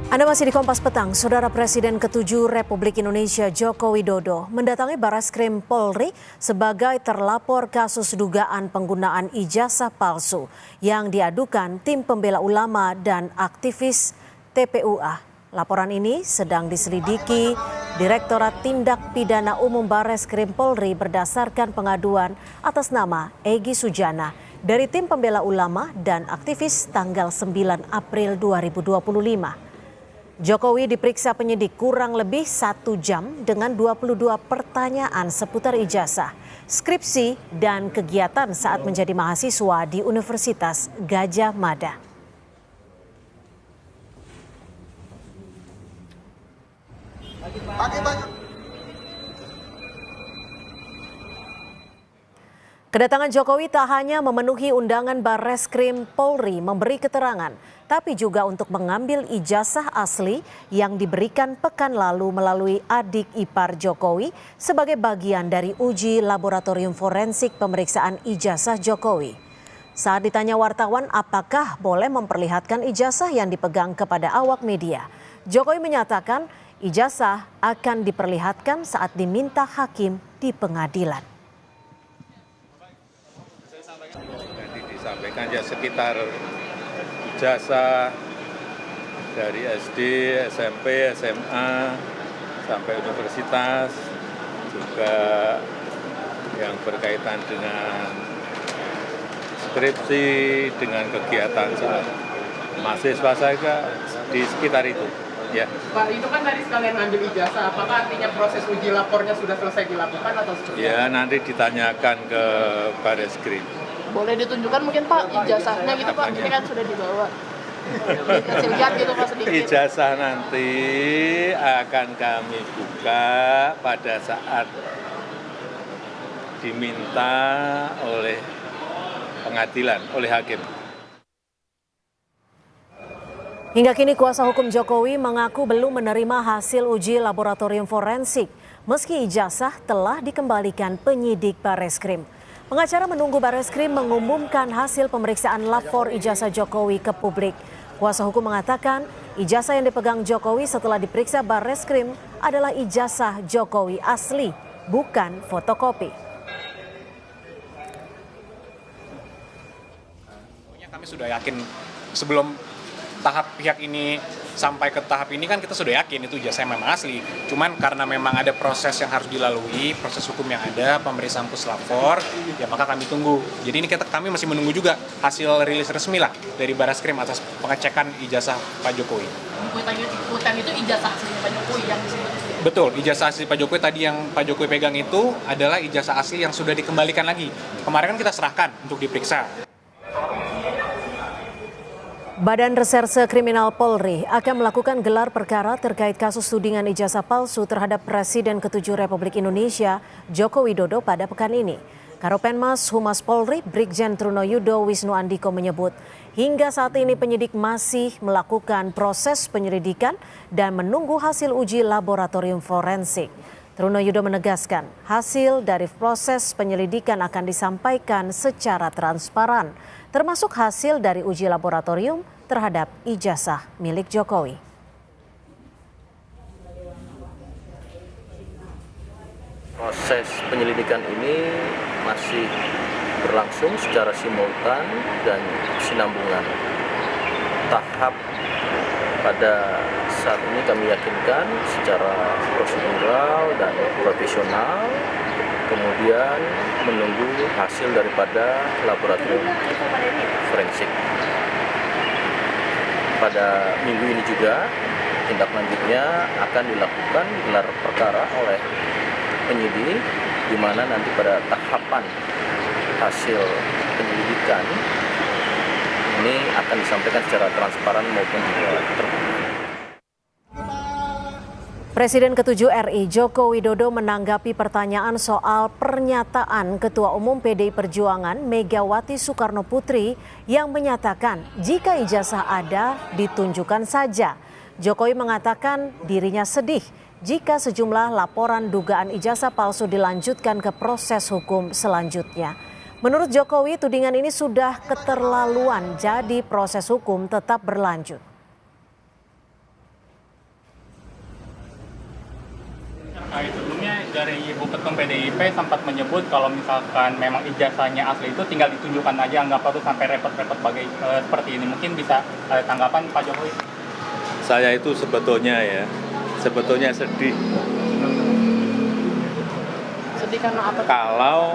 Anda masih di Kompas Petang. Saudara Presiden ke-7 Republik Indonesia Joko Widodo mendatangi Barreskrim Polri sebagai terlapor kasus dugaan penggunaan ijazah palsu yang diadukan tim pembela ulama dan aktivis TPUA. Laporan ini sedang diselidiki Direktorat Tindak Pidana Umum Barreskrim Polri berdasarkan pengaduan atas nama Egy Sujana dari tim pembela ulama dan aktivis tanggal 9 April 2025. Jokowi diperiksa penyidik kurang lebih 1 jam dengan 22 pertanyaan seputar ijazah, skripsi, dan kegiatan saat menjadi mahasiswa di Universitas Gadjah Mada. Kedatangan Jokowi tak hanya memenuhi undangan Barreskrim Polri memberi keterangan, tapi juga untuk mengambil ijazah asli yang diberikan pekan lalu melalui adik ipar Jokowi sebagai bagian dari uji laboratorium forensik pemeriksaan ijazah Jokowi. Saat ditanya wartawan apakah boleh memperlihatkan ijazah yang dipegang kepada awak media, Jokowi menyatakan ijazah akan diperlihatkan saat diminta hakim di pengadilan. Nanti disampaikan ya sekitar ijazah dari SD, SMP, SMA sampai universitas, juga yang berkaitan dengan skripsi, dengan kegiatan mahasiswa saya di sekitar itu. Ya. Pak, itu kan tadi sekalian ngambil ijazah, apakah artinya proses uji lapornya sudah selesai dilakukan atau seperti apa? Ya, nanti ditanyakan ke Barreskrim. Boleh ditunjukkan mungkin Pak ijazahnya gitu Pak, ini kan sudah dibawa. Kasih lihat gitu Pak sedikit. Ijazah nanti akan kami buka pada saat diminta oleh pengadilan, oleh hakim. Hingga kini kuasa hukum Jokowi mengaku belum menerima hasil uji laboratorium forensik, meski ijazah telah dikembalikan penyidik Barreskrim. Pengacara menunggu Barreskrim mengumumkan hasil pemeriksaan lapor ijazah Jokowi ke publik. Kuasa hukum mengatakan ijazah yang dipegang Jokowi setelah diperiksa Barreskrim adalah ijazah Jokowi asli, bukan fotokopi. Kami sudah yakin sebelum tahap pihak ini sampai ke tahap ini kan kita sudah yakin itu ijazah memang asli. Cuman karena memang ada proses yang harus dilalui, proses hukum yang ada, pemeriksaan puslapor, ya maka kami tunggu. Jadi ini kami masih menunggu juga hasil rilis resmi lah dari Barreskrim atas pengecekan ijazah Pak Jokowi. Ikutan itu ijazah aslinya Pak Jokowi yang disebut. Betul, ijazah asli Pak Jokowi tadi yang Pak Jokowi pegang itu adalah ijazah asli yang sudah dikembalikan lagi. Kemarin kan kita serahkan untuk diperiksa. Badan Reserse Kriminal Polri akan melakukan gelar perkara terkait kasus tudingan ijazah palsu terhadap Presiden ke-7 Republik Indonesia Joko Widodo pada pekan ini. Karopenmas Humas Polri Brigjen Trunoyudo Wisnu Andiko menyebut hingga saat ini penyidik masih melakukan proses penyelidikan dan menunggu hasil uji laboratorium forensik. Trunoyudo menegaskan hasil dari proses penyelidikan akan disampaikan secara transparan, termasuk hasil dari uji laboratorium terhadap ijazah milik Jokowi. Proses penyelidikan ini masih berlangsung secara simultan dan sinambungan. Tahap pada saat ini kami yakinkan secara prosedural dan profesional, kemudian menunggu hasil daripada laboratorium forensik. Pada minggu ini juga tindak lanjutnya akan dilakukan gelar perkara oleh penyidik, di mana nanti pada tahapan hasil penyelidikan ini akan disampaikan secara transparan maupun juga terbuka. Presiden ke-7 RI Joko Widodo menanggapi pertanyaan soal pernyataan Ketua Umum PDI Perjuangan Megawati Soekarno Putri yang menyatakan jika ijazah ada ditunjukkan saja. Jokowi mengatakan dirinya sedih jika sejumlah laporan dugaan ijazah palsu dilanjutkan ke proses hukum selanjutnya. Menurut Jokowi, tudingan ini sudah keterlaluan, jadi proses hukum tetap berlanjut. dari Ibu Ketum PDIP sempat menyebut kalau misalkan memang ijazahnya asli itu tinggal ditunjukkan aja, nggak perlu sampai repot-repot seperti ini. Mungkin bisa tanggapan Pak Jokowi? Saya itu sebetulnya sedih. Sedih karena apa? Kalau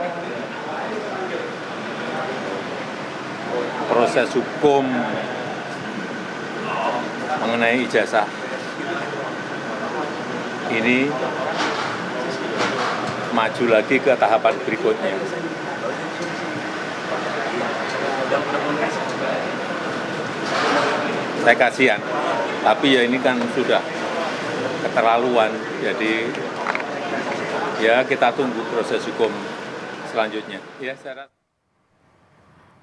proses hukum mengenai ijazah ini maju lagi ke tahapan berikutnya. Saya kasihan, tapi ya ini kan sudah keterlaluan, jadi ya kita tunggu proses hukum selanjutnya. Ya, saya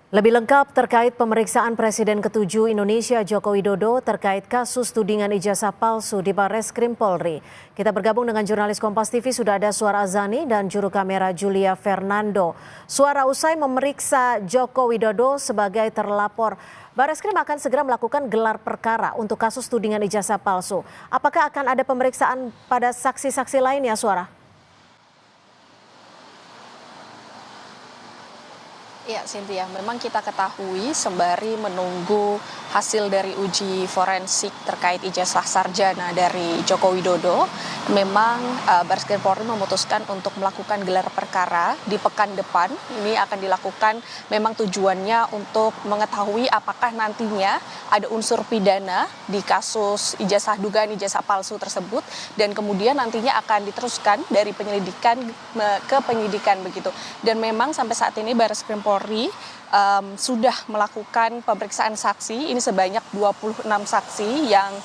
Lebih lengkap terkait pemeriksaan Presiden ke-7 Indonesia Joko Widodo terkait kasus tudingan ijazah palsu di Barreskrim Polri. Kita bergabung dengan jurnalis Kompas TV, sudah ada Suara Azani dan juru kamera Julia Fernando. Suara, usai memeriksa Joko Widodo sebagai terlapor, Barreskrim akan segera melakukan gelar perkara untuk kasus tudingan ijazah palsu. Apakah akan ada pemeriksaan pada saksi-saksi lainnya, Suara? Ya, Cynthia, memang kita ketahui sembari menunggu hasil dari uji forensik terkait ijazah sarjana dari Joko Widodo, memang Barreskrim Polri memutuskan untuk melakukan gelar perkara di pekan depan. Ini akan dilakukan memang tujuannya untuk mengetahui apakah nantinya ada unsur pidana di kasus dugaan ijazah palsu tersebut, dan kemudian nantinya akan diteruskan dari penyelidikan ke penyidikan begitu. Dan memang sampai saat ini Barreskrim Polri sudah melakukan pemeriksaan saksi, ini sebanyak 26 saksi yang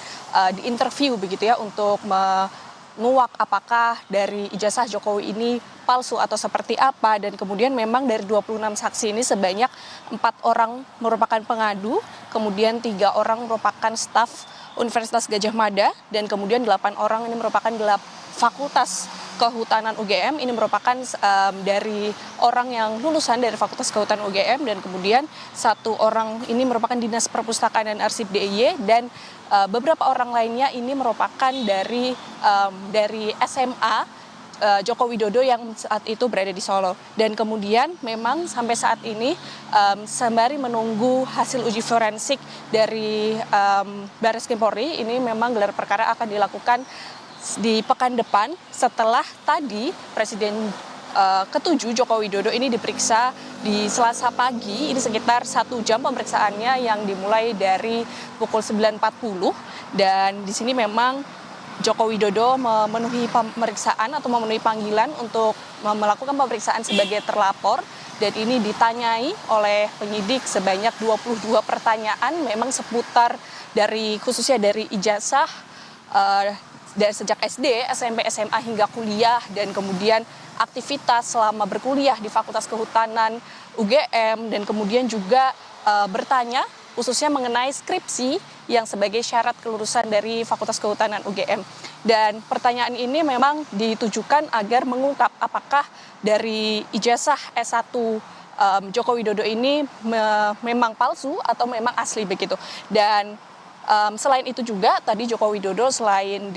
diinterview begitu ya, untuk menguak apakah dari ijazah Jokowi ini palsu atau seperti apa. Dan kemudian memang dari 26 saksi ini sebanyak 4 orang merupakan pengadu, kemudian 3 orang merupakan staf Universitas Gadjah Mada, dan kemudian 8 orang ini merupakan Fakultas Kehutanan UGM. Ini merupakan dari orang yang lulusan dari Fakultas Kehutanan UGM, dan kemudian 1 orang ini merupakan Dinas Perpustakaan dan Arsip DIY, dan beberapa orang lainnya ini merupakan dari SMA Joko Widodo yang saat itu berada di Solo. Dan kemudian memang sampai saat ini sembari menunggu hasil uji forensik dari Barreskrim Polri, ini memang gelar perkara akan dilakukan di pekan depan setelah tadi Presiden ke-7 Joko Widodo ini diperiksa di Selasa pagi. Ini sekitar 1 jam pemeriksaannya yang dimulai dari pukul 9.40, dan di sini memang Joko Widodo memenuhi pemeriksaan atau memenuhi panggilan untuk melakukan pemeriksaan sebagai terlapor, dan ini ditanyai oleh penyidik sebanyak 22 pertanyaan memang seputar dari khususnya dari ijazah dari sejak SD, SMP, SMA hingga kuliah, dan kemudian aktivitas selama berkuliah di Fakultas Kehutanan UGM, dan kemudian juga bertanya khususnya mengenai skripsi yang sebagai syarat kelulusan dari Fakultas Kehutanan UGM. Dan pertanyaan ini memang ditujukan agar mengungkap apakah dari ijazah S1 Joko Widodo ini memang palsu atau memang asli begitu. Dan selain itu juga tadi Joko Widodo selain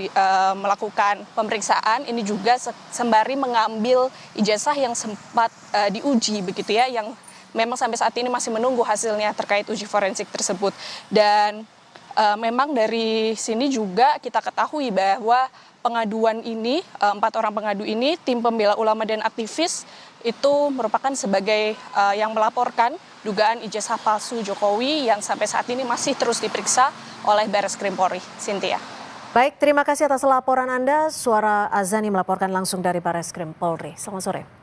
melakukan pemeriksaan, ini juga sembari mengambil ijazah yang sempat diuji begitu ya, yang memang sampai saat ini masih menunggu hasilnya terkait uji forensik tersebut. Dan memang dari sini juga kita ketahui bahwa pengaduan ini, 4 orang pengadu ini, tim pembela ulama dan aktivis itu merupakan sebagai yang melaporkan dugaan ijazah palsu Jokowi yang sampai saat ini masih terus diperiksa oleh Barreskrim Polri. Cynthia. Baik, terima kasih atas laporan Anda. Suara Azani melaporkan langsung dari Barreskrim Polri. Selamat sore.